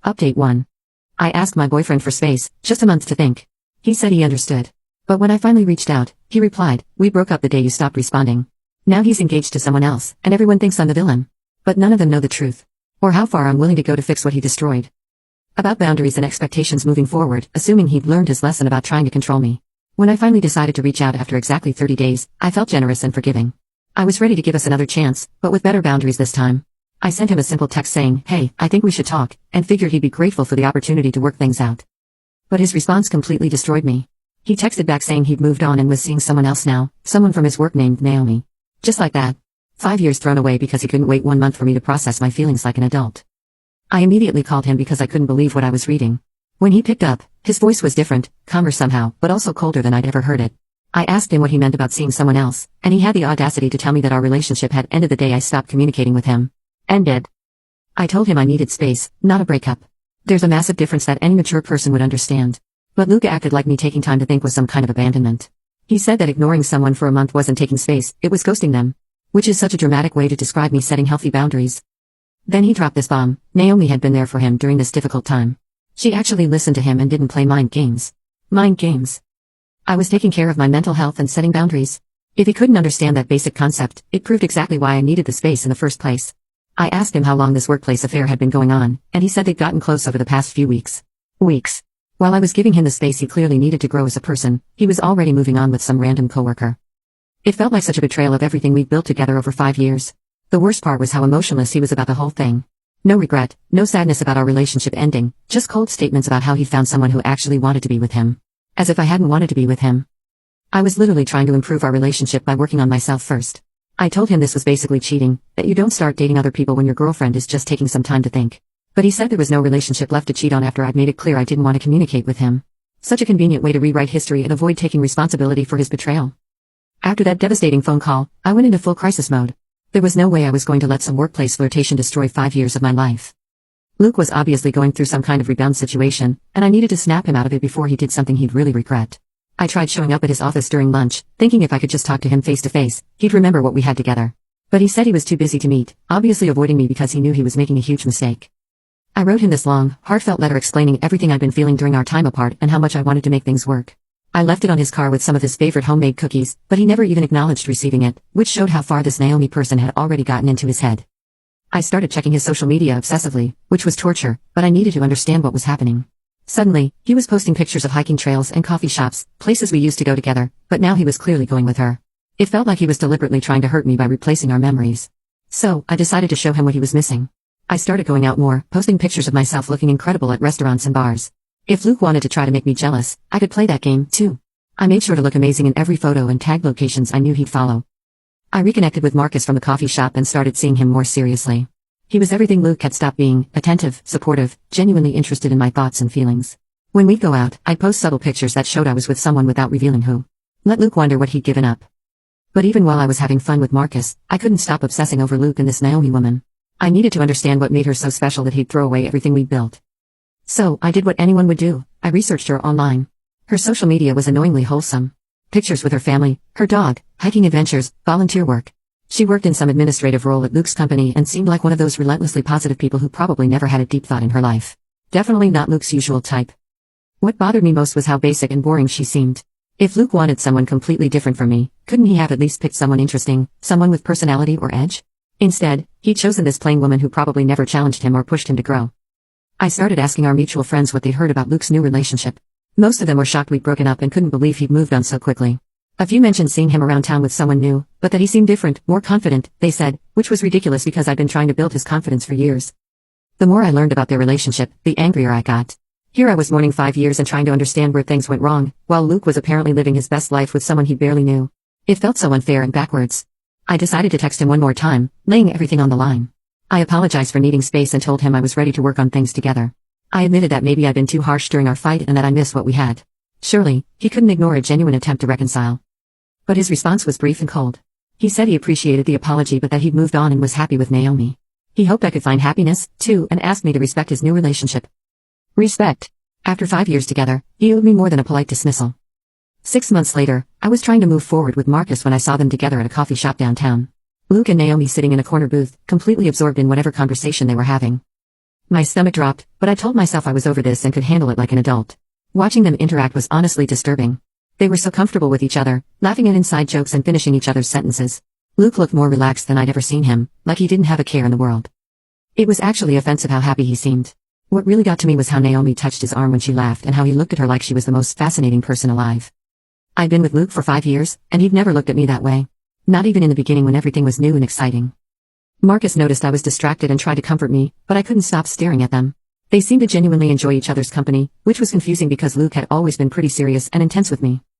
Update 1. I asked my boyfriend for space, just a month to think. He said he understood. But when I finally reached out, he replied, "We broke up the day you stopped responding. Now he's engaged to someone else, and everyone thinks I'm the villain. But none of them know the truth. Or how far I'm willing to go to fix what he destroyed." About boundaries and expectations moving forward, assuming he'd learned his lesson about trying to control me. When I finally decided to reach out after exactly 30 days, I felt generous and forgiving. I was ready to give us another chance, but with better boundaries this time. I sent him a simple text saying, "Hey, I think we should talk," and figured he'd be grateful for the opportunity to work things out. But his response completely destroyed me. He texted back saying he'd moved on and was seeing someone else now, someone from his work named Naomi. Just like that. 5 years thrown away because he couldn't wait 1 month for me to process my feelings like an adult. I immediately called him because I couldn't believe what I was reading. When he picked up, his voice was different, calmer somehow, but also colder than I'd ever heard it. I asked him what he meant about seeing someone else, and he had the audacity to tell me that our relationship had ended the day I stopped communicating with him. Ended. I told him I needed space, not a breakup. There's a massive difference that any mature person would understand. But Luke acted like me taking time to think was some kind of abandonment. He said that ignoring someone for a month wasn't taking space, it was ghosting them. Which is such a dramatic way to describe me setting healthy boundaries. Then he dropped this bomb. Naomi had been there for him during this difficult time. She actually listened to him and didn't play mind games. Mind games. I was taking care of my mental health and setting boundaries. If he couldn't understand that basic concept, it proved exactly why I needed the space in the first place. I asked him how long this workplace affair had been going on, and he said they'd gotten close over the past few weeks. While I was giving him the space he clearly needed to grow as a person, he was already moving on with some random coworker. It felt like such a betrayal of everything we'd built together over 5 years. The worst part was how emotionless he was about the whole thing. No regret, no sadness about our relationship ending, just cold statements about how he found someone who actually wanted to be with him. As if I hadn't wanted to be with him. I was literally trying to improve our relationship by working on myself first. I told him this was basically cheating, that you don't start dating other people when your girlfriend is just taking some time to think. But he said there was no relationship left to cheat on after I'd made it clear I didn't want to communicate with him. Such a convenient way to rewrite history and avoid taking responsibility for his betrayal. After that devastating phone call, I went into full crisis mode. There was no way I was going to let some workplace flirtation destroy 5 years of my life. Luke was obviously going through some kind of rebound situation, and I needed to snap him out of it before he did something he'd really regret. I tried showing up at his office during lunch, thinking if I could just talk to him face to face, he'd remember what we had together. But he said he was too busy to meet, obviously avoiding me because he knew he was making a huge mistake. I wrote him this long, heartfelt letter explaining everything I'd been feeling during our time apart and how much I wanted to make things work. I left it on his car with some of his favorite homemade cookies, but he never even acknowledged receiving it, which showed how far this Naomi person had already gotten into his head. I started checking his social media obsessively, which was torture, but I needed to understand what was happening. Suddenly, he was posting pictures of hiking trails and coffee shops, places we used to go together, but now he was clearly going with her. It felt like he was deliberately trying to hurt me by replacing our memories. So, I decided to show him what he was missing. I started going out more, posting pictures of myself looking incredible at restaurants and bars. If Luke wanted to try to make me jealous, I could play that game, too. I made sure to look amazing in every photo and tagged locations I knew he'd follow. I reconnected with Marcus from the coffee shop and started seeing him more seriously. He was everything Luke had stopped being, attentive, supportive, genuinely interested in my thoughts and feelings. When we'd go out, I'd post subtle pictures that showed I was with someone without revealing who. Let Luke wonder what he'd given up. But even while I was having fun with Marcus, I couldn't stop obsessing over Luke and this Naomi woman. I needed to understand what made her so special that he'd throw away everything we'd built. So, I did what anyone would do. I researched her online. Her social media was annoyingly wholesome. Pictures with her family, her dog, hiking adventures, volunteer work. She worked in some administrative role at Luke's company and seemed like one of those relentlessly positive people who probably never had a deep thought in her life. Definitely not Luke's usual type. What bothered me most was how basic and boring she seemed. If Luke wanted someone completely different from me, couldn't he have at least picked someone interesting, someone with personality or edge? Instead, he'd chosen this plain woman who probably never challenged him or pushed him to grow. I started asking our mutual friends what they heard about Luke's new relationship. Most of them were shocked we'd broken up and couldn't believe he'd moved on so quickly. A few mentioned seeing him around town with someone new, but that he seemed different, more confident, they said, which was ridiculous because I'd been trying to build his confidence for years. The more I learned about their relationship, the angrier I got. Here I was mourning 5 years and trying to understand where things went wrong, while Luke was apparently living his best life with someone he barely knew. It felt so unfair and backwards. I decided to text him one more time, laying everything on the line. I apologized for needing space and told him I was ready to work on things together. I admitted that maybe I'd been too harsh during our fight and that I missed what we had. Surely, he couldn't ignore a genuine attempt to reconcile. But his response was brief and cold. He said he appreciated the apology but that he'd moved on and was happy with Naomi. He hoped I could find happiness, too, and asked me to respect his new relationship. Respect. After 5 years together, he owed me more than a polite dismissal. 6 months later, I was trying to move forward with Marcus when I saw them together at a coffee shop downtown. Luke and Naomi sitting in a corner booth, completely absorbed in whatever conversation they were having. My stomach dropped, but I told myself I was over this and could handle it like an adult. Watching them interact was honestly disturbing. They were so comfortable with each other, laughing at inside jokes and finishing each other's sentences. Luke looked more relaxed than I'd ever seen him, like he didn't have a care in the world. It was actually offensive how happy he seemed. What really got to me was how Naomi touched his arm when she laughed and how he looked at her like she was the most fascinating person alive. I'd been with Luke for 5 years, and he'd never looked at me that way. Not even in the beginning when everything was new and exciting. Marcus noticed I was distracted and tried to comfort me, but I couldn't stop staring at them. They seemed to genuinely enjoy each other's company, which was confusing because Luke had always been pretty serious and intense with me.